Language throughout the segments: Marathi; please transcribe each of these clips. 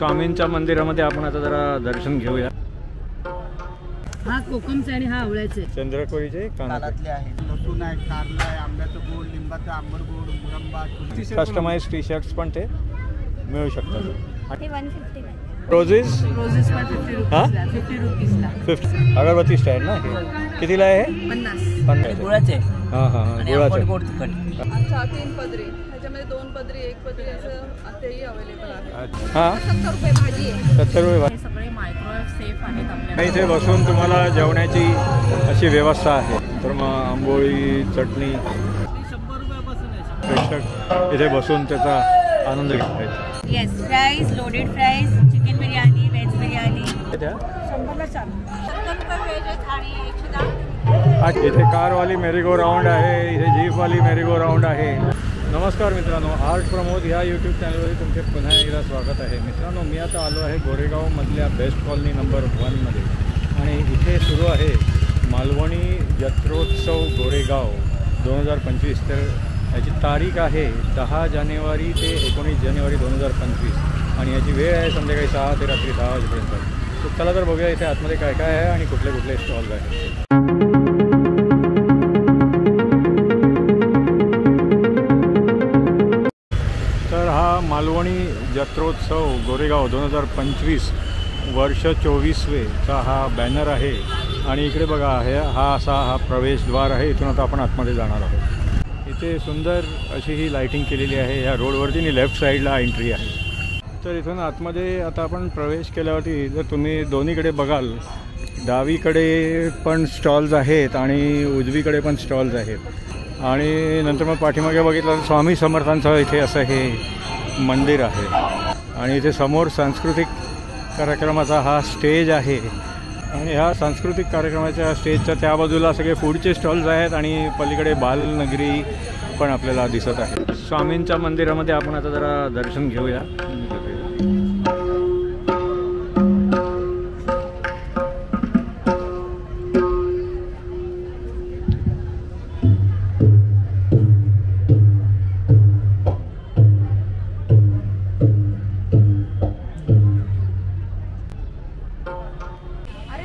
स्वामींच्या मंदिरामध्ये आपण आता जरा दर्शन घेऊया। हा कोकमचे आणि हा आवळ्याचे चंद्रकोरीचे कानातले आहेत, लसूण आहे, कारलं आहे, आंब्याचं गोड, लिंबाचं आंबट गोड, मुरंबा, कस्टमाइज टी शर्ट्स पण ते मिळू शकतात। 150 रोजेस रोजेस 50 रुपीजला 50 रुपीजला 50 अगरबत्ती स्टँड ना हे कितीला आहे? 50 गुळाचे हां हां गुळाचे गोड तिखट। अच्छा 3 पदरी, त्याच्यामध्ये 2 पदरी 1 पदरी असं तेही अवेलेबल आहे। हां 70 रुपये भाजी आहे। 70 रुपये हे सगळे मायक्रोवेव्ह सेफ आहेत आपल्याला। इथे बसून तुम्हाला जेवणाची अशी व्यवस्था आहे। तर मग आंबोळी चटणी 100 रुपयापासून आहे। प्रेक्षक इथे बसून त्याचा आनंद घेत आहेत। Yes, fries, loaded fries, chicken biryani, veg biryani त्या 100 ला चालू। 70 रुपये व्हेज आहे थाळी 110। इथे कारवाली मेरीगो राऊंड आहे, इथे जीपवाली मेरीगो राऊंड आहे। नमस्कार मित्रांनो, आर्ट प्रमोद ह्या यूट्यूब चॅनलवरती तुमचे पुन्हा एकदा स्वागत आहे। मित्रांनो, मी आता आलो आहे गोरेगावमधल्या बेस्ट कॉलनी नंबर 1 मध्ये आणि इथे सुरू आहे मालवणी जत्रोत्सव गोरेगाव 2025। तर याची तारीख आहे 10 जानेवारी ते 19 जानेवारी 2025 आणि याची वेळ आहे संध्याकाळी 6 ते रात्री 10 वाजेपर्यंत। तर चला तर बघूया इथे आतमध्ये काय काय आहे आणि कुठले कुठले स्टॉल्स आहेत। तर हा मालवणी जत्रोत्सव गोरेगाव 2025 वर्ष 24वेचा हा बॅनर आहे आणि इकडे बघा हा असा प्रवेशद्वार आहे। इथून आता आपण आतमध्ये जाणार आहोत। इथे सुंदर अशी ही लाईटिंग केलेली आहे या रोडवरती आणि लेफ्ट साईडला एंट्री आहे। तर इथून आतमध्ये आता आपण प्रवेश केल्यावरती जर तुम्ही दोन्हीकडे बघाल, डावीकडे पण स्टॉल्स आहेत आणि उजवीकडे पण स्टॉल्स आहेत आणि नंतर मग पाठीमागे बघितलं तर स्वामी समर्थांचं इथे असं हे मंदिर आहे आणि इथे समोर सांस्कृतिक कार्यक्रमाचा हा स्टेज आहे आणि ह्या सांस्कृतिक कार्यक्रमाच्या स्टेजच्या त्या बाजूला सगळे फूडचे स्टॉल्स आहेत आणि पलीकडे बालनगरी पण आपल्याला दिसत आहे। स्वामींच्या मंदिरामध्ये आपण आता जरा दर्शन घेऊया।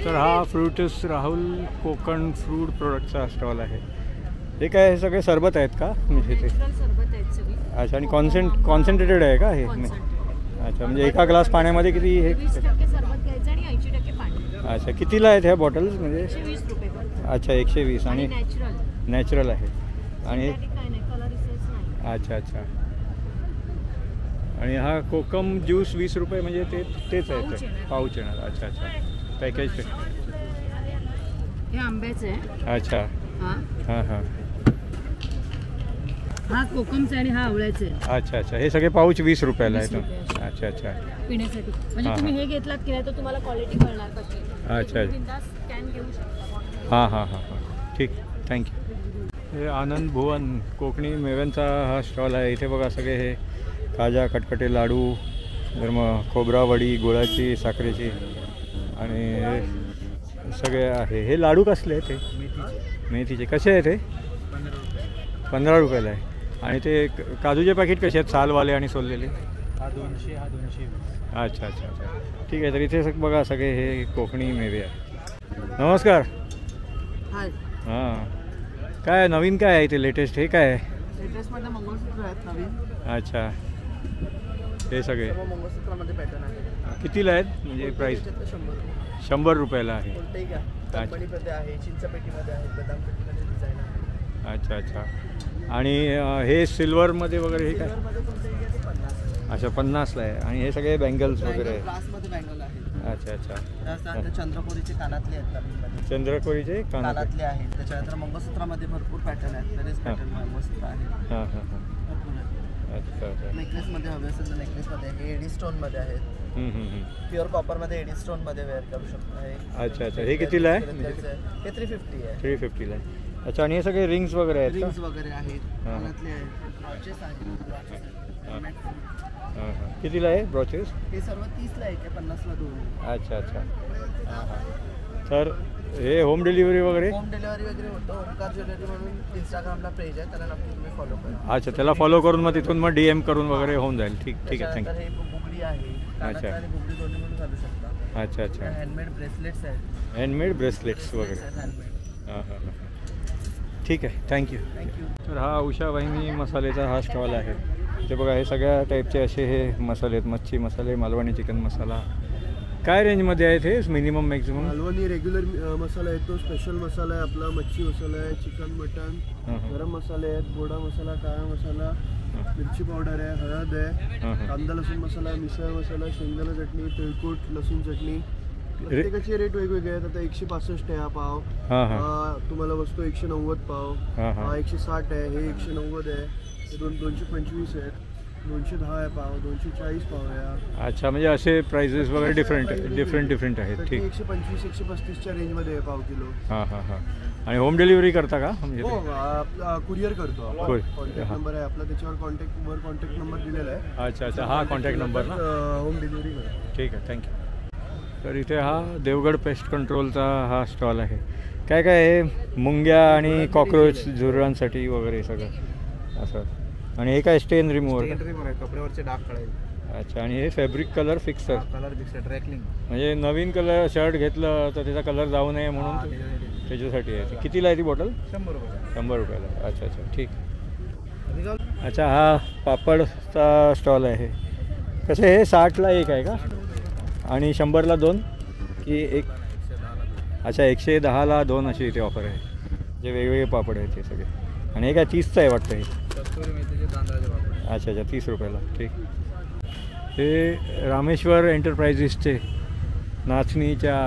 तर हा फ्रूट्स राहुल कोकण फ्रूट प्रोडक्टचा स्टॉल आहे। हे काय हे सगळे सरबत आहेत का? म्हणजे ते सरबत आहेत सगळी। अच्छा, आणि कॉन्सन्ट्रेटेड आहे का हे? अच्छा, म्हणजे एका ग्लास पाण्यामध्ये किती हे? 20% सरबत घ्यायचं आणि 80% पाणी। अच्छा, कितीला आहेत ह्या बॉटल्स? म्हणजे 120 रुपये। अच्छा 120 आणि नॅचरल आहे आणि अच्छा अच्छा। आणि हा कोकम ज्यूस 20 रुपये म्हणजे तेच आहे ते पाऊच येणार। अच्छा अच्छा, पॅकेज हे आंब्याचे आहे। अच्छा हां हां हा कोकमचे आणि हा आवळ्याचे। अच्छा अच्छा, हे सगळे पाऊच 20 रुपयाला आहेत। अच्छा अच्छा, पिण्यासाठी म्हणजे तुम्ही हे घेतलात की नाही तर तुम्हाला क्वालिटी कळणार कशी। अच्छा स्कॅन घेऊ शकता। हां हां हां हां, ठीक, थँक्यू। हे आनंद भुवन कोकणी मेव्यांचा हा स्टॉल आहे। इथे बघा सगळे हे खाजा, कटकटे, लाडू, तर मग खोबरावडी, गुळाची, साखरेची आणि सगळे आहे। हे लाडू कसले आहेत? ते मेथीचे कसे आहेत? ते 15 रुपयाला आहे। आणि ते काजूचे पॅकेट कसे आहेत? सालवाले आणि सोललेले? हा 200, हा 220। अच्छा अच्छा अच्छा, ठीक आहे। तर इथे बघा सगळे हे कोकणी मेवे आहे। नमस्कार। हां, काय नवीन काय आहे इथे लेटेस्ट? हे काय आहे? लेटेस्टमध्ये मंगळसूत्र आहेत नवीन। अच्छा, हे सगळे मंगळसूत्रामध्ये पॅटर्न आहे। कितीला आहेत म्हणजे प्राईस? 100 रुपयाला आहे। कोणतेही घ्या, कंपनीमध्ये आहे, चिंचपेटीमध्ये आहे, बदाम पेटीमध्ये डिझाईन आहे। अच्छा अच्छा, आणि हे सिल्वरमध्ये वगैरे हे काय? अच्छा 50ला आहे। आणि हे सगळे बँगल्स वगैरे आहे? ग्लासमध्ये बँगल आहे। अच्छा अच्छा, चंद्रकोरीचे कानातले आहेत नवीनमध्ये। चंद्रकोरीचे कानातले आहेत, त्याच्यानंतर मंगळसूत्रामध्ये भरपूर पॅटर्न आहेत। बरेच पॅटर्न मंगळसूत्र आहे। हां हां हां, भरपूर आहे। अच्छा अच्छा, नेकलेसमध्ये हवे असेल तर नेकलेसमध्ये आहे, एडी स्टोनमध्ये आहेत। प्युअर कॉपरमध्ये एडी स्टोनमध्ये वेअर करू शकतो। अच्छा अच्छा, हे कितीला आहे? हे 350 आहे। 350ला आहे। अच्छा, आणि हे सगळे रिंग्स वगैरे आहेत? रिंग्स वगैरे आहेत, कानातले आहेत, ब्रॉचेस आहेत। हां हां, कितीला आहे ब्रॉचेस? हे सर्व 30ला आहे, 50ला 2। अच्छा अच्छा, हां हां। तर हे होम डिलिव्हरी वगैरे? होम डिलिव्हरी वगैरे होतं। ओंकार ज्वेलरी म्हणून इंस्टाग्रामला पेज आहे, त्याला नक्की तुम्ही फॉलो करा। अच्छा, त्याला फॉलो करून मग तिथून मग DM करून वगैरे होऊन जाईल। ठीक ठीक आहे, थँक्यू। हे बुगडी आहे, कानातले आणि बुगडी दोन्ही म्हणून घालू शकता. अच्छा अच्छा. हँडमेड ब्रेसलेट्स आहेत. हँडमेड ब्रेसलेट्स वगैरे. हँडमेड. हां हां हां. ठीक आहे, थँक्यू. थँक्यू. तर हा उषा वाहिनी मसाल्याचा हा स्टॉल आहे. ते बघा हे सगळ्या टाईपचे असे हे मसाले आहेत. मच्छी मसाले, मालवणी चिकन मसाला. काय रेंजमध्ये आहेत हे मिनिमम मॅक्झिमम? मालवणी रेग्युलर मसाला आहे, तो स्पेशल मसाला आहे आपला. मच्छी मसाला आहे, चिकन मटन, गरम मसाले आहेत, गोडा मसाला, काळा मसाला, मिरची पावडर आहे, हळद आहे, कांदा लसूण मसाला, मिसळ मसाला, शेंगदाणा चटणी, तिळकुट, लसूण चटणी. प्रत्येकाचे रेट वेगवेगळे आहेत. आता 165 आहे हा पाव. तुम्हाला बसतो 190 पाव. हा 160 आहे, हे 190 आहे, हे 225 आहेत, 210 आहे पाव, 240 पाव आहे. अच्छा, म्हणजे असे प्राइसेस वगैरे डिफरंट आहेत. ठीक. 125 135च्या रेंजमध्ये आहे पाव किलो. हां हां हां. आणि होम डिलिव्हरी करता का? म्हणजे हो, कुरिअर करतो आपण. कॉन्टॅक्ट नंबर आहे आपला, त्याच्यावर कॉन्टॅक्ट नंबर दिलेला आहे. अच्छा अच्छा. हा कॉन्टॅक्ट नंबर ना. होम डिलिव्हरी करतो. ठीक आहे, थँक्यू. तर इथे हा देवगड पेस्ट कंट्रोलचा हा स्टॉल आहे. काय काय आहे? मुंग्या आणि कॉक्रोच झुरळांसाठी वगैरे सगळं असं. आणि हे काय स्टेन रिमूव्हर? कपड्यावरचे डाग काढायचे. अच्छा. आणि हे fabric colour fixer. Colour fixer ड्रॅकलिंग. म्हणजे नवीन कलर शर्ट घेतलं तर त्याचा कलर जाऊ नये म्हणून त्याच्यासाठी आहे. कितीला आहे ती बॉटल? 100 रुपये. 100 रुपयाला. अच्छा अच्छा, ठीक. अच्छा, हा पापडचा स्टॉल आहे. कसे हे 60ला एक आहे का? आणि 100ला 2 की एक? अच्छा, 110ला 2 अशी इथे ऑफर आहे. जे वेगवेगळे पापड आहेत ते सगळे. आणि हे काय 30चं आहे वाटतं हे? अच्छा अच्छा, 30 रुपयाला. ठीक. हे रामेश्वर एंटरप्राइजेसचे नाचणीच्या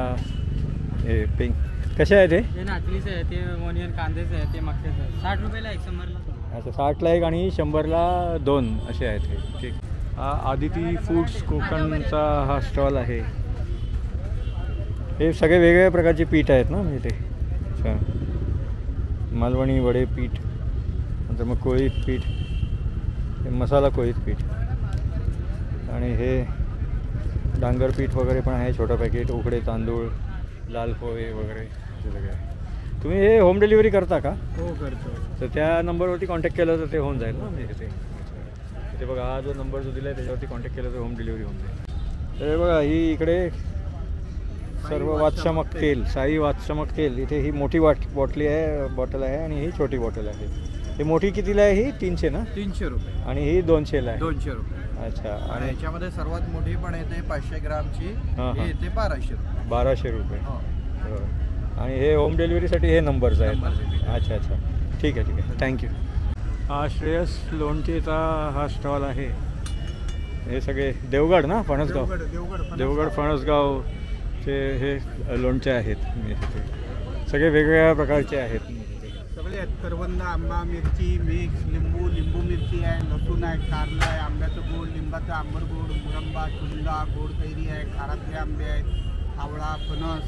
हे पिंक कसे आहे ते? नाचणीचं आहे, ते ओनियन कांद्याचं आहे, ते मक्याचं आहे. 60 रुपयाला एक, 100ला. अच्छा, 60ला एक आणि 100ला 2 असे आहेत हे. ठीक. हा आदिती फूड्स कोकणचा हा स्टॉल आहे. हे सगळे वेगवेगळ्या प्रकारचे पीठ आहेत ना म्हणजे ते. अच्छा. मालवणी वडे पीठ, नंतर मग कोळीत पीठ, हे मसाला कोळीत पीठ, आणि हे डांगर पीठ वगैरे पण आहे. छोटं पॅकेट, उकडे तांदूळ, लाल पोहे वगैरे हे सगळे आहे. तुम्ही हे होम डिलिव्हरी करता का? हो, करतो. तर त्या नंबरवरती कॉन्टॅक्ट केलं तर ते होऊन जाईल ना म्हणजे ते बघा. हा जो नंबर जो दिला आहे त्याच्यावरती कॉन्टॅक्ट केलं तर होम डिलिव्हरी होऊन जाईल. तर हे बघा, ही इकडे सर्व वातचमक तेल, साई वातचमक तेल. इथे ही मोठी बॉटल आहे आणि ही छोटी बॉटल आहे. ही मोठी कितीला आहे? ही 300 ना? 300 रुपये. आणि ही 200ला आहे. 200 रुपये. अच्छा. आणि याच्यामध्ये सर्वात मोठी पण येते 500 ग्रामची. हे येते 1200 रुपये. 1200 रुपये. हो. आणि हे होम डिलिव्हरीसाठी हे नंबर्स आहेत. अच्छा अच्छा, ठीक आहे ठीक आहे, थँक्यू. हा श्रेयस लोणचेचा हा स्टॉल आहे. हे सगळे देवगड ना, फणसगाव. देवगड फणसगावचे हे लोणचे आहेत. सगळे वेगवेगळ्या प्रकारचे आहेत. सगळे आहेत. करवंद, आंबा, मिरची, मिक्स, लिंबू मिरची आहे, लसूण आहे, कारला आहे, आंब्याचं गोड, लिंबाचं आंबर गोड, मुरंबा, चुंदा, गोड कैरी आहे, खारातले आंबे आहेत, आवळा, फणस.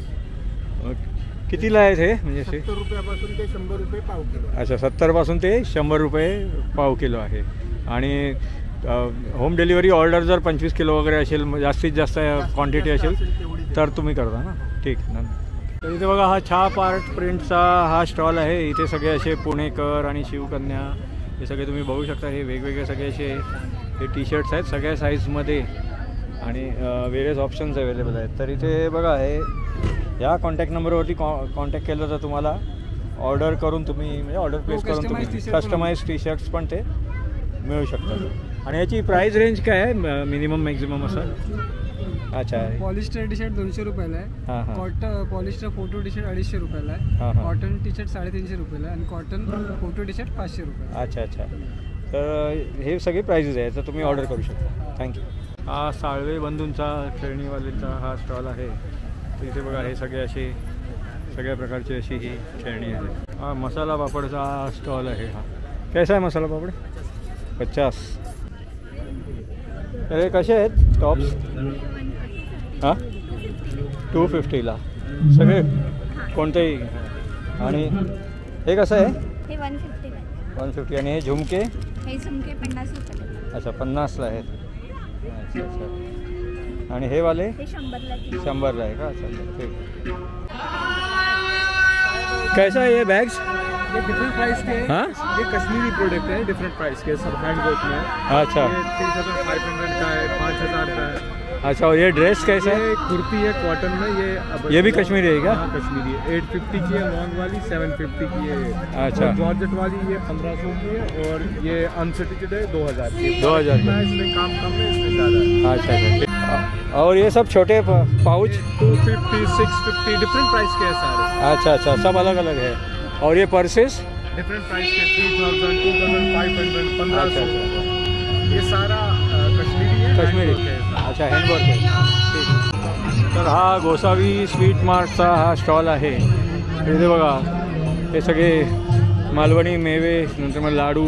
कितीला आहेत हे? म्हणजे 70 रुपयापासून ते 100 रुपये पाव किलो. अच्छा, 70पासून ते 100 रुपये पाव किलो आहे. आणि होम डिलिव्हरी ऑर्डर जर 25 किलो वगैरे असेल, जास्तीत जास्त क्वांटिटी असेल तर तुम्ही करता ना? ठीक ना. तर इथे बघा, हा छाप आर्ट प्रिंटचा हा स्टॉल आहे. इथे सगळे असे पुणेकर आणि शिवकन्या हे सगळे तुम्ही बघू शकता. हे वेगवेगळे सगळे असे हे टी शर्ट्स आहेत सगळ्या साईजमध्ये आणि वेरियस ऑप्शन्स अवेलेबल आहेत. तर इथे बघा, हे ह्या कॉन्टॅक्ट नंबरवरती कॉन्टॅक्ट केलं तर तुम्हाला ऑर्डर करून तुम्ही म्हणजे ऑर्डर प्लेस करून तुम्ही कस्टमाइज टी शर्ट्स पण ते मिळू शकतात. आणि याची प्राईस रेंज काय आहे मिनिमम मॅक्झिमम असं? अच्छा. पॉलिस्टर टी शर्ट 200 रुपयाला आहे. Cotton polyester photo T shirt 250 रुपयाला आहे. कॉटन टी शर्ट 350 रुपयाला आहे. आणि कॉटन फोटो टी शर्ट 500 रुपये. अच्छा अच्छा. तर हे सगळे प्राइजेस आहेत, तर तुम्ही ऑर्डर करू शकता. थँक्यू. हा साळवे बंधूंचा खेळणीवालीचा हा स्टॉल आहे. तर इथे बघा, हे सगळे असे सगळ्या प्रकारची अशी ही खेळणी आहे. हा मसाला पापडचा हा स्टॉल आहे. हा कैसा आहे मसाला पापड? 50. तर हे कसे आहेत टॉप्स? हां, 250ला सगळे कोणतेही. आणि हे कसं आहे? हे 150 आहे. 150. आणि हे झुमके? हे झुमके 50 रुपये. अच्छा, 50ला आहेत. अच्छा अच्छा. आणि हे वाले? हे 100ला. 100ला आहे का? अच्छा ठीक. कैसा है ये बैग्स? ये डिफरेंट प्राइस के हैं. हाँ, ये कश्मीरी प्रोडक्ट है, डिफरेंट प्राइस के, सब हैंड वर्क में. अच्छा. ये 3500 का है, 5000 का है. अच्छा, और ये ड्रेस कैसा है? ये कुर्ती है कॉटन में, ये भी कश्मीरी है क्या? हाँ कश्मीरी है। 850 की है लॉन्ग वाली, 750 की है। अच्छा। जॉर्जेट वाली ये 1500 की है और ये अनस्टिचड है 2000 की। 2000 की। इसमें काम कम है, इसमें ज़्यादा है। अच्छा। और ये सब छोटे पाउच 250, 650 डिफरेंट प्राइस के हैं सारे। अच्छा, सब अलग अलग है। और ये पर्सेस डिफरेंट प्राइस के 3000, 2500, 1500। ये सारा कश्मीरी है। कश्मीरी हैंडवर्क है। अच्छा, हँडवर्क आहे. ठीक. तर हा गोसावी स्वीट मार्टचा हा स्टॉल आहे. इथे बघा हे सगळे मालवणी मेवे, नंतर मग लाडू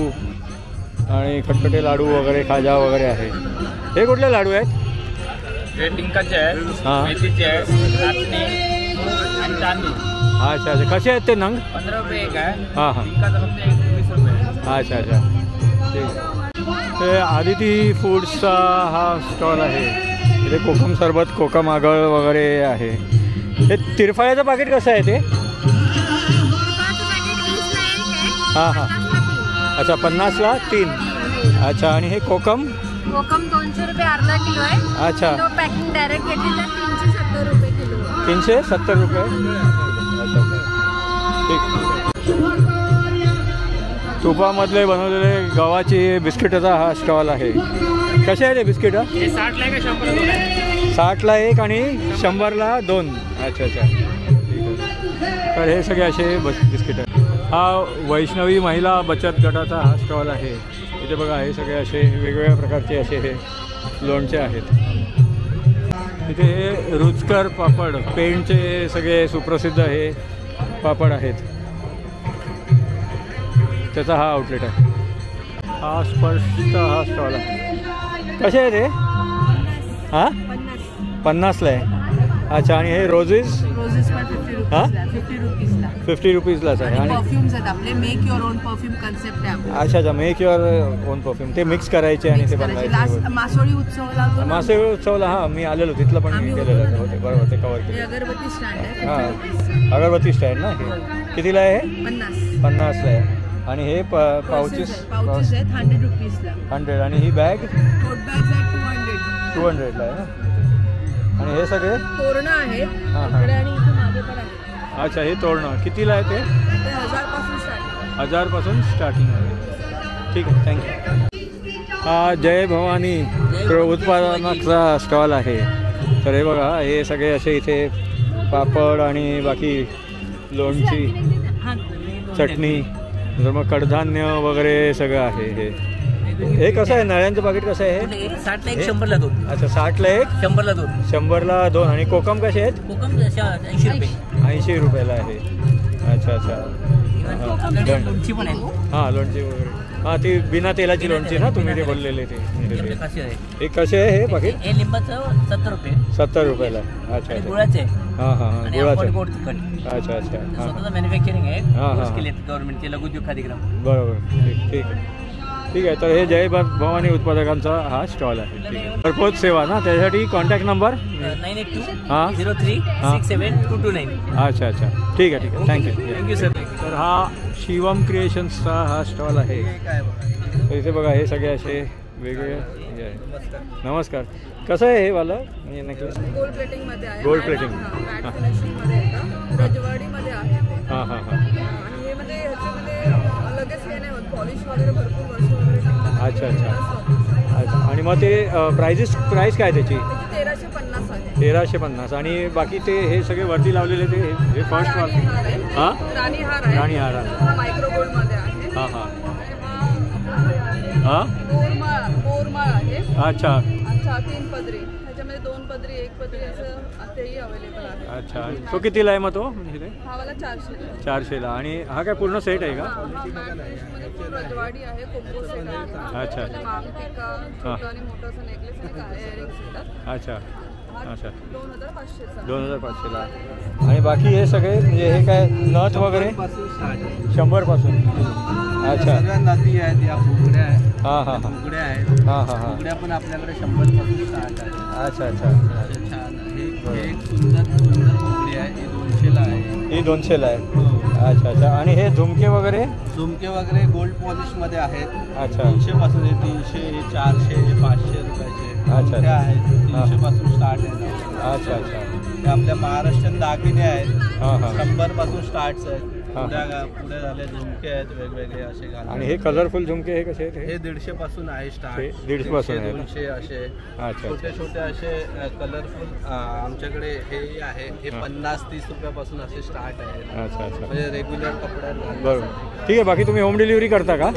आणि खटखटे लाडू वगैरे, खाजा वगैरे आहे. हे कुठले लाडू आहेत? हे डिंकाचे आहे, हां. मेथीचे आहे, नाचणी आणि तांदूळ. अच्छा, कसे आहेत ते नंग? 15 रुपये एक आहे. हां हां. डिंकाचा फक्त 21 रुपये आहे. अच्छा. ठीक. हे आदिती फूड्सचा हा स्टॉल आहे. इथे कोकम सरबत, कोकम आगळ वगैरे आहे. हे तिरफळ्याचं पाकिट कसं आहे ते? हां. अच्छा, 50ला 3. अच्छा, आणि हे कोकम 200 रुपये अर्धा किलो आहे. अच्छा. पॅकिंग डायरेक्ट घेतली तर 370 रुपये किलो. 370 रुपये. अच्छा. ठीक. तुपामधले बनवलेले गव्हाची बिस्किटाचा हा स्टॉल आहे. कसे आहे ते बिस्किट? हे 60ला आहे का 100ला आहे? 60ला 1 आणि 100ला 2. अच्छा. ठीक आहे. तर हे सगळे असे बिस्किट आहे. हा वैष्णवी महिला बचत गटाचा हा स्टॉल आहे. इथे बघा हे सगळे असे वेगवेगळ्या प्रकारचे असे हे लोणचे आहेत. इथे हे रुचकर पापड, पेंटचे सगळे सुप्रसिद्ध हे पापड आहेत. त्याचा हा आउटलेट आहे. हा स्पर्शचा हा स्टॉल आहे. कसे आहे ते? हां 50ला आहे. अच्छा, आणि हे रोजेस हां 50 रुपीजलाच आहे. आणि परफ्यूम्स आहेत आपले, make your on perfume concept आहे आपला. अच्छा, मेक युअर ओन परफ्यूम. ते मिक्स करायचे आणि ते बनवायचे. मासोळी उत्सवला हां मी आलेलो तिथलं पण मी केलेलं होते. बरोबर, ते कवर केलं. अगरबत्ती स्टँड आहे. हां, अगरबत्ती स्टँड ना. हे कितीला आहे? 50ला आहे. आणि हे पाउचेस आहेत 100 रुपीजला. 100. आणि ही बॅग टोट बॅग्स आहेत 200ला आहे ना. आणि हे सगळे तोरणं आहेत हां. आणि इथे मागे पण आहे. अच्छा, हे तोरणं कितीला आहे ते? 1000 पासून स्टार्ट. 1000 पासून स्टार्टिंग आहे. ठीक आहे, थँक्यू. हा जय भवानी उत्पादनाचा स्टॉल आहे. तर हे बघा हे सगळे असे इथे पापड आणि बाकी लोणची, चटणी, तर मग कडधान्य वगैरे सगळं आहे. हे कसं आहे? नळ्यांचं पाकिट कसं आहे? 60ला 1, 100ला 2. अच्छा, 60ला 1, 100ला 2. 100ला 2. आणि कोकम कसे आहेत? कोकम 80 रुपये. 80 रुपयाला आहे. अच्छा. लोणची पण आहे. हां, लोणची वगैरे. हां, ती बिना तेलाची लोणची ना तुम्ही ते बोललेले ते. हे कसे आहे हे पाकिट? हे लिंबाचं 70 रुपये. 70 रुपयाला. अच्छा. गुळाचे. हां, गुळाचं. गोड तिखट. अच्छा. स्वतःचं मॅन्युफॅक्चरिंग आहे. हां. केले गव्हर्नमेंटचे लघु उद्योग खादीग्राम. बरोबर. ठीक आहे. तर हे जय भवानी उत्पादकांचा हा स्टॉल आहे. ठीक आहे. घरपोच सेवा ना, त्यासाठी कॉन्टॅक्ट नंबर 982 03 67 229. अच्छा. ठीक आहे. Thank you sir. तर हा शिवम क्रिएशन्सचा हा स्टॉल आहे. तर इथे बघा हे सगळे असे वेगवेगळे हे आहे. नमस्कार. कसं आहे हे वालं नेकलेस? गोल्ड प्लेटिंग मध्ये आहे. Gold plating. मॅट फिनिशिंग मध्ये येतं. रजवाडीमध्ये आहे ते. हां. आणि हे मध्ये ह्याच्यामध्ये लगेच हे नाही होत, पॉलिश वगैरे भरपूर वर्ष वगैरे टिकतात. अच्छा. आणि मग ते प्राइस काय त्याची? 1350 आहे. 1350. आणि बाकी ते हे सगळे वरती लावलेले ते हे फर्स्ट वाल. हां, राणी हार आहे. मायक्रो गोल्ड मध्ये आहे. हां. बोरमाळ आहे. अच्छा. 3 पदरी. ह्याच्यामध्ये 2 पदरी, 1 पदरी असं तेही अवेलेबल आहे. अच्छा. तो कितीला आहे मग तो? हा वाला 400ला. आणि हा काय पूर्ण सेट आहे का? रजवाडी आहे, कोंबो सेट आहे. अच्छा. मांगटिका, छोटं आणि मोठं असं नेकलेस आणि काय इयरिंग्स येतात. अच्छा. 2500ला. आणि बाकी हे सगळे म्हणजे हे काय नथ वगैरे 100 पासून. अच्छा. नदी आहेत, या फुगड्या आहेत. हां. फुगड्या आहेत. हां. फुगड्या पण आपल्याकडे 100 पासून स्टार्ट आहे. अच्छा. छान. हे एक सुंदर फुगडी आहे. ही 200ला आहे. ही 200ला आहे. अच्छा. आणि हे झुमके वगैरे गोल्ड पॉलिश मध्ये आहेत. अच्छा. 300 पासून 300, 400, 500 रुपयाचे. अच्छा. मोठ्या आहेत 300 पासून स्टार्ट आहे. अच्छा अच्छा. ते आपल्या महाराष्ट्रीयन दागिने आहेत. हां हां. 100 पासून स्टार्ट्स आहेत. हां. पुढे झाले झुमके आहेत वेगवेगळे असे घालून. आणि हे कलरफुल झुमके हे कसे आहेत? हे 150 पासून आहे हे स्टार्ट. 150 पासून आहे. 200 असे अच्छा. छोटे छोटे असे कलरफुल आमच्याकडे हे आहे. हे 50-30 रुपयापासून असे स्टार्ट आहे. अच्छा अच्छा. म्हणजे रेग्युलर कपड्यात बरोबर. ठीक आहे. बाकी तुम्ही होम डिलिव्हरी करता का?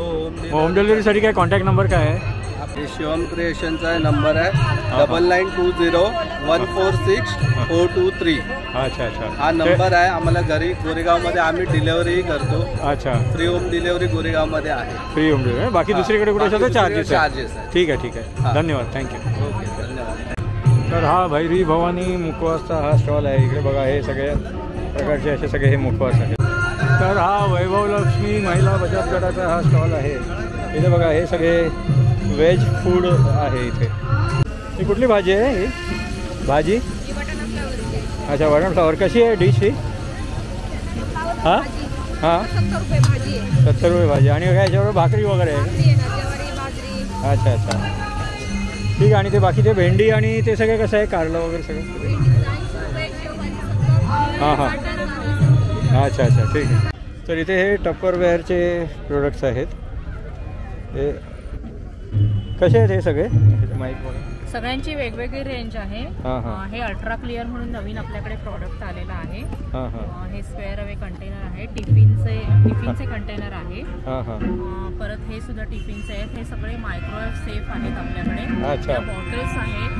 होम डिलिव्हरीसाठी काय कॉन्टॅक्ट नंबर काय आहे? आपले शिवम क्रिएशनचा नंबर आहे 9920146423. अच्छा अच्छा. हा नंबर आहे. आम्हाला घरी गोरेगावमध्ये आम्ही डिलिव्हरीही करतो. अच्छा. फ्री होम डिलिव्हरी गोरेगावमध्ये आहे. Free home delivery. बाकी दुसरीकडे कुठे असेल तर चार्जेस आहे. ठीक आहे ठीक आहे. धन्यवाद. थँक्यू. ओके धन्यवाद. तर हा भैरी भवानी मुखवासचा हा स्टॉल आहे. इकडे बघा हे सगळ्या प्रकारचे असे सगळे हे मुखवास आहेत. तर हा वैभव लक्ष्मी महिला बचत गटाचा हा स्टॉल आहे. इथे बघा हे सगळे व्हेज फूड आहे इथे. ही कुठली भाजी आहे? ही भाजी अच्छा वरण फ्लावर. कशी आहे डिश ही? हां हां 70 रुपये भाजी. आणि काय याच्यावर भाकरी वगैरे आहे? अच्छा अच्छा. ठीक आहे. आणि ते बाकीचे भेंडी आणि ते सगळे कसं आहे कारलं वगैरे सगळं? हां हां. अच्छा अच्छा ठीक आहे. तर इथे हे टप्परवेअरचे प्रोडक्ट्स आहेत. हे कसे आहेत हे सगळे? माहीत सगळ्यांची वेगवेगळी रेंज आहे. हां हां. हे अल्ट्रा क्लिअर म्हणून नवीन आपल्याकडे प्रॉडक्ट आलेला आहे. हां हां. हे स्क्वेअर अवे कंटेनर आहे. टिफिनचे कंटेनर आहे. हां हां. परत हे सुद्धा टिफिनचे आहेत. हे सगळे मायक्रोवेव्ह सेफ आहेत आपल्याकडे. अच्छा. बॉटल्स आहेत.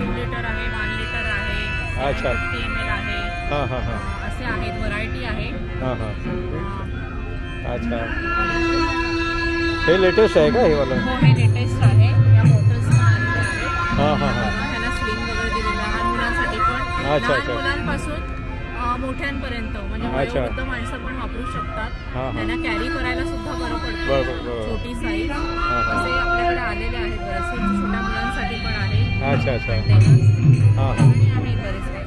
2 लिटर आहे, 1 लिटर आहे, अच्छा. 50 ml आहे. हां हां हां. असे आहेत. व्हरायटी आहे. हां हां. अच्छा. हे लेटेस्ट आहे का हे वाला? हो हे लेटेस्ट आहे. या बॉटल्स आलेले आहेत. हां हां हां. ह्याला स्लिंग वगैरे दिलेलं आहे. लहान मुलांसाठी पण. अच्छा, लहान अच्छा. मुलांपासून मोठ्यांपर्यंत म्हणजे वयोवृद्ध माणसं पण वापरू शकतात. हां हां. त्यांना कॅरी करायला सुद्धा बरं पडतं. बरोबर बरोबर. छोटी साईज हां. असे आपल्याकडे आलेले आहेत. बरेचसे छोट्या मुलांसाठी पण आहे. अच्छा अच्छा. कंटेनर्स हां हां. आणि आहेत बरेच काही.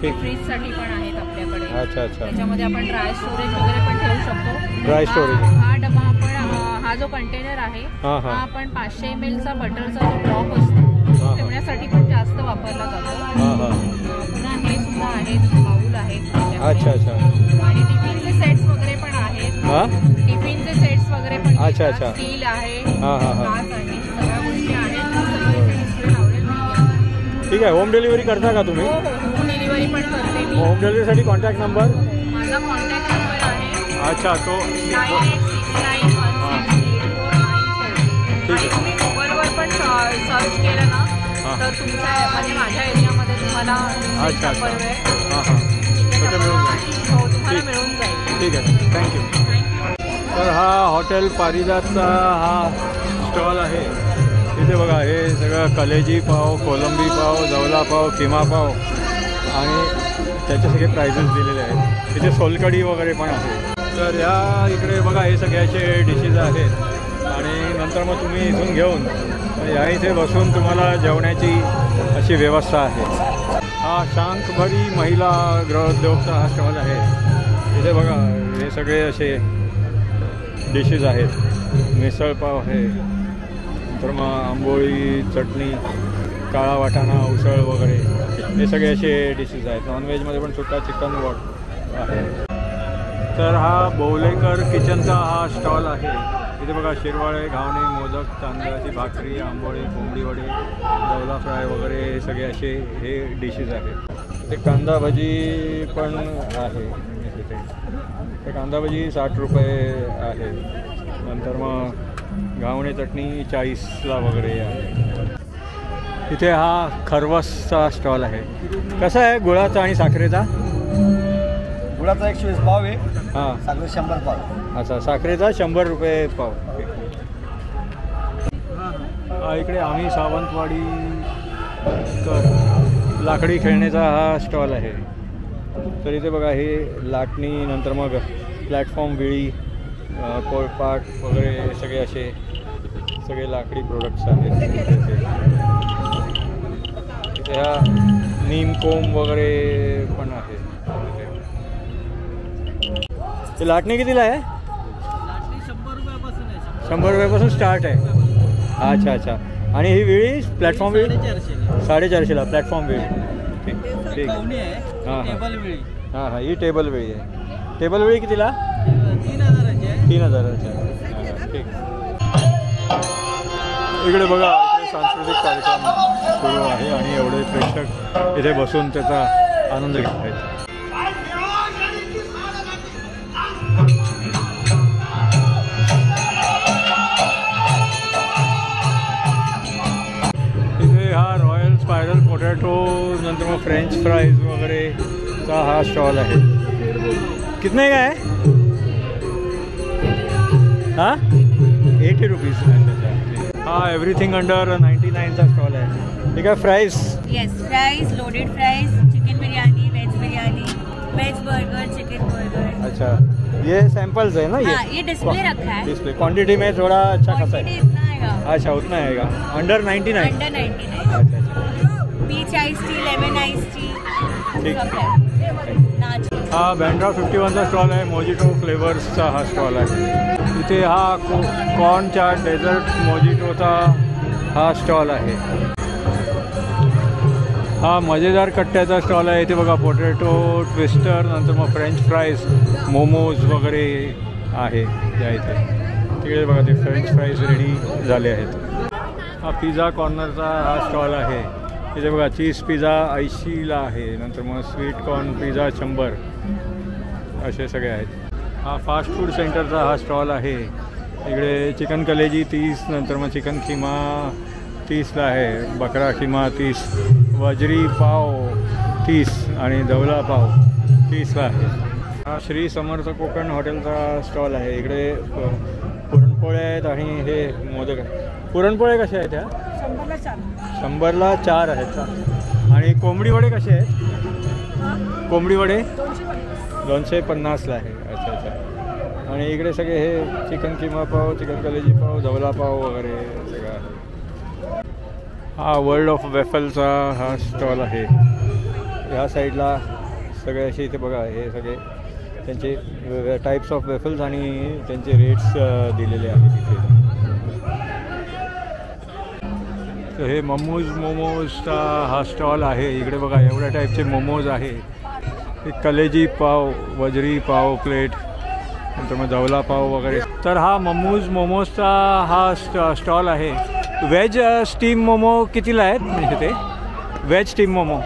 ठीक. फ्रीजसाठी पण आहेत आपल्याकडे. अच्छा अच्छा. त्याच्यामध्ये आपण ड्राय स्टोरेज वगैरे पण ठेवू शकतो. Dry storage. हा डबा आपण हा जो कंटेनर आहे हां हा हां. आपण 500 ml चा बटरचा जो ब्लॉक असतो ठेवण्यासाठी पण जास्त वापरला जातो. हां हां. पुन्हा हे सुद्धा आहेत. बाऊल आहेत. अच्छा अच्छा. आणि टिफिनचे सेट्स वगैरे पण आहेत. हां. टिफिनचे सेट्स वगैरे पण अच्छा अच्छा. स्टील आहे. हां हां हां. ग्लास आहे. सगळ्या गोष्टी आहेत. सगळं इथे डिस्प्ले लावलेलं नाहीये. ठीक आहे. होम डिलिव्हरी करता का तुम्ही? हो हो होम डिलिव्हरी पण करते मी. होम डिलिव्हरीसाठी कॉन्टॅक्ट नंबर? माझा कॉन्टॅक्ट नंबर आहे. अच्छा तो 9869168494. आणि तुम्ही गुगलवर पण सर्च केलं ना तर तुमच्या म्हणजे माझ्या एरियामध्ये तुम्हाला अच्छा अच्छा. टप्परवेअर हां हां. तिथे मिळून जाईल. हो तुम्हाला मिळून जाईल. ठीक आहे. थँक्यू. तर हा हॉटेल पारिजातचा हा स्टॉल आहे. इथे बघा हे सगळं कलेजी पाव, कोलंबी पाव, जवला पाव, किमा पाव आणि त्याचे सगळे प्राइजेस दिलेले आहेत. इथे सोलकढी वगैरे पण आहे. तर ह्या इकडे बघा हे सगळे असे डिशेस आहेत. आणि नंतर मग तुम्ही इथून घेऊन या इथे बसून तुम्हाला जेवण्याची अशी व्यवस्था आहे. हा शांखभरी महिला गृहोद्योगचा हा स्टॉल आहे. इथे बघा हे सगळे असे डिशेस आहेत. मिसळपाव आहे. नंतर मग आंबोळी, चटणी, काळा वाटाणा, उसळ वगैरे हे सगळे असे डिशेस आहेत. नॉनव्हेजमध्ये पण सुद्धा चिकन वॉट आहे. तर हा बोलेकर किचनचा हा स्टॉल आहे. इथे बघा शिरवाळे, घावणे, मोदक, तांदळाची भाकरी, आंबोळी, कोंबडी वडे, जवला फ्राय वगैरे हे सगळे असे हे डिशेस आहेत. इथे कांदा भजी पण आहे. इथे कांदा भजी 60 रुपये आहे. नंतर मग घावणे चटणी 40ला वगैरे आहे. इथे हा खरवसचा स्टॉल आहे. कसा आहे गुळाचा आणि साखरेचा? गुळाचा 120 पाव आहे. हां. साखर 100 पाव. अच्छा. साखरेचा 100 रुपये पाव. हा इकडे आम्ही सावंतवाडी लाकडी खेळण्याचा हा स्टॉल आहे. तर इथे बघा हे लाटणी, नंतर मग प्लॅटफॉर्म, विळी, पोळपाट वगैरे सगळे असे सगळे लाकडी प्रोडक्ट्स आहेत. इथे हा नीमकोंब वगैरे पण आहे. ते लाटणी कितीला आहे? 100 रुपयापासून आहे. 100 रुपयापासून स्टार्ट आहे. अच्छा अच्छा. आणि ही वेळी प्लॅटफॉर्म वेळी 450ला प्लॅटफॉर्म वेळी. ठीक हां हां हां ही टेबल वेळी आहे. टेबल वेळी कितीला? 3000ची. ठीक. इकडे बघा इकडे सांस्कृतिक कार्यक्रम सुरू आहे आणि एवढे प्रेक्षक इथे बसून त्याचा आनंद घेत आहेत. इथे हा रॉयल स्पायरल पोटॅटो नंतर मग फ्रेंच फ्राईज वगैरेचा हा स्टॉल आहे. कितने का आहे? हां 80 रुपीज. हा एव्हरीथिंग अंडर 99चा स्टॉल आहे. ठीक आहे. Fries? Yes, fries, loaded fries, chicken biryani, veg burger, chicken burger. अच्छा, ये सैंपल्स है ना? ये डिस्प्ले रखा है. डिस्प्ले क्वांटिटी में थोड़ा अच्छा खासा है. इतना आएगा. अच्छा उतना आएगा. अंडर 99. अंडर 99. अच्छा. Peach ice tea, lemon ice tea. ठीक. हा बँड्रा 51चा स्टॉल आहे. मोजिटो फ्लेवर्सचा हा स्टॉल आहे. इथे हा कॉर्नच्या डेझर्ट मोजिटोचा हा स्टॉल आहे. हा मजेदार कट्ट्याचा स्टॉल आहे. इथे बघा पोटॅटो ट्विस्टर नंतर मग फ्रेंच फ्राईज मोमोज वगैरे आहे त्या इथे. तिकडे बघा ते फ्रेंच फ्राईज रेडी झाले आहेत. हा पिझ्झा कॉर्नरचा हा स्टॉल आहे. इथे बघा चीज पिझ्झा 80ला आहे. नंतर मग स्वीट कॉर्न पिझ्झा 100 असे सगळे आहेत. हा फास्ट फूड सेंटरचा हा स्टॉल आहे. इकडे चिकन कलेजी 30 नंतर मग चिकन किमा 30ला आहे. बकरा किमा 30, वजरी पाव 30 आणि दवला पाव 30ला आहे. हा श्री समर्थ कोकण हॉटेलचा स्टॉल आहे. इकडे पुरणपोळ्या आहेत आणि हे मोदक आहे. पुरणपोळ्या कशा आहेत त्या? 100ला 4 आहेत का? आणि कोंबडी वडे कसे आहेत? कोंबडी वडे 250ला आहे. अच्छा अच्छा. आणि इकडे सगळे हे चिकन किमा पाव, चिकन कलेजी पाव, धवला पाव वगैरे सगळं आहे. हा वर्ल्ड ऑफ वेफलचा हा स्टॉल आहे. ह्या साईडला सगळे असे इथे बघा हे सगळे त्यांचे टाईप्स ऑफ वेफल्स आणि त्यांचे रेट्स दिलेले आहेत इथे. तर हे मोमोजचा हा स्टॉल आहे. इकडे बघा एवढ्या टाईपचे मोमोज आहे. कलेजी पाव, वजरी पाव प्लेट नंतर मग जवला पाव वगैरे. तर हा मोमोजचा हा स्टॉल आहे. व्हेज स्टीम मोमो कितीला आहेत म्हणजे ते? व्हेज स्टीम मोमो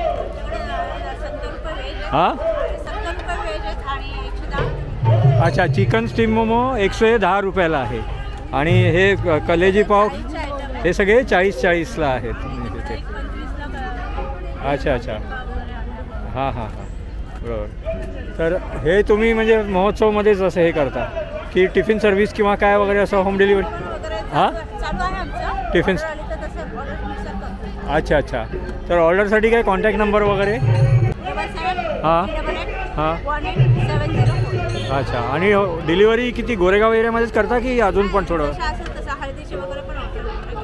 हां अच्छा. चिकन स्टीम मोमो 110 रुपयाला आहे. आणि हे कलेजी पाव हे सगळे 40ला आहेत तिथे. अच्छा अच्छा. हां हां हां बरोबर. तर हे तुम्ही म्हणजे महोत्सवमध्येच असं हे करता की टिफिन सर्व्हिस किंवा काय वगैरे असं होम डिलिव्हरी? हां टिफिन. अच्छा अच्छा. तर ऑर्डरसाठी काय कॉन्टॅक्ट नंबर वगैरे? हां हां. अच्छा. आणि डिलिव्हरी किती गोरेगाव एरियामध्येच करता की अजून पण थोडं?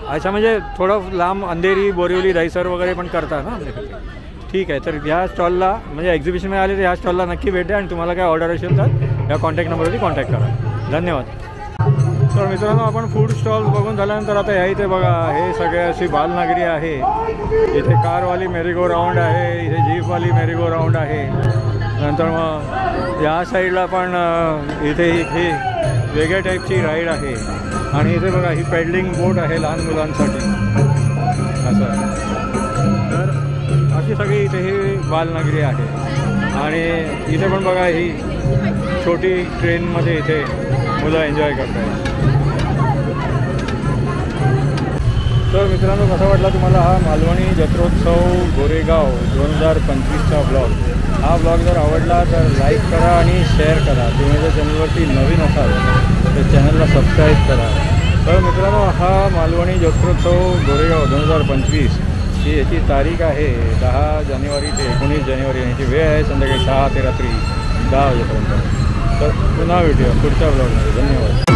अच्छा म्हणजे थोडं लांब अंधेरी बोरिवली दहिसर वगैरे पण करता ना? ठीक आहे. तर ह्या स्टॉलला म्हणजे एक्झिबिशनमध्ये आले तर ह्या स्टॉलला नक्की भेट द्या आणि तुम्हाला काय ऑर्डर असेल तर या कॉन्टॅक्ट नंबरवरती कॉन्टॅक्ट करा. धन्यवाद. तर मित्रांनो आपण फूड स्टॉल्स बघून झाल्यानंतर आता ह्या इथे बघा हे सगळे अशी बालनगरी आहे. इथे कारवाली मेरीगो राऊंड आहे. इथे जीपवाली मेरीगो राऊंड आहे. नंतर मग या साईडला पण इथे ही वेगळ्या टाईपची राईड आहे. आणि इथे बघा ही पेडलिंग बोट आहे लहान मुलांसाठी असं. तर अशी सगळी इथे ही बालनगरी आहे. आणि इथे पण बघा ही छोटी ट्रेनमध्ये इथे मुलं एन्जॉय करतात. तर मित्रांनो कसा वाटला तुम्हाला हा मालवणी जत्रोत्सव गोरेगाव 2025चा ब्लॉग? हा ब्लॉग जर आवडला तर लाईक करा आणि शेअर करा. तुम्ही जर चॅनलवरती नवीन असाल तर चॅनलला सबस्क्राईब करा. तर मित्रांनो हा मालवणी जत्रोत्सव गोरेगाव 2025 ही याची तारीख आहे 10 जानेवारी ते 19 जानेवारी. याची वेळ आहे संध्याकाळी 6 ते रात्री 10 वाजेपर्यंत. तर पुन्हा भेटूया पुढच्या ब्लॉगमध्ये. धन्यवाद.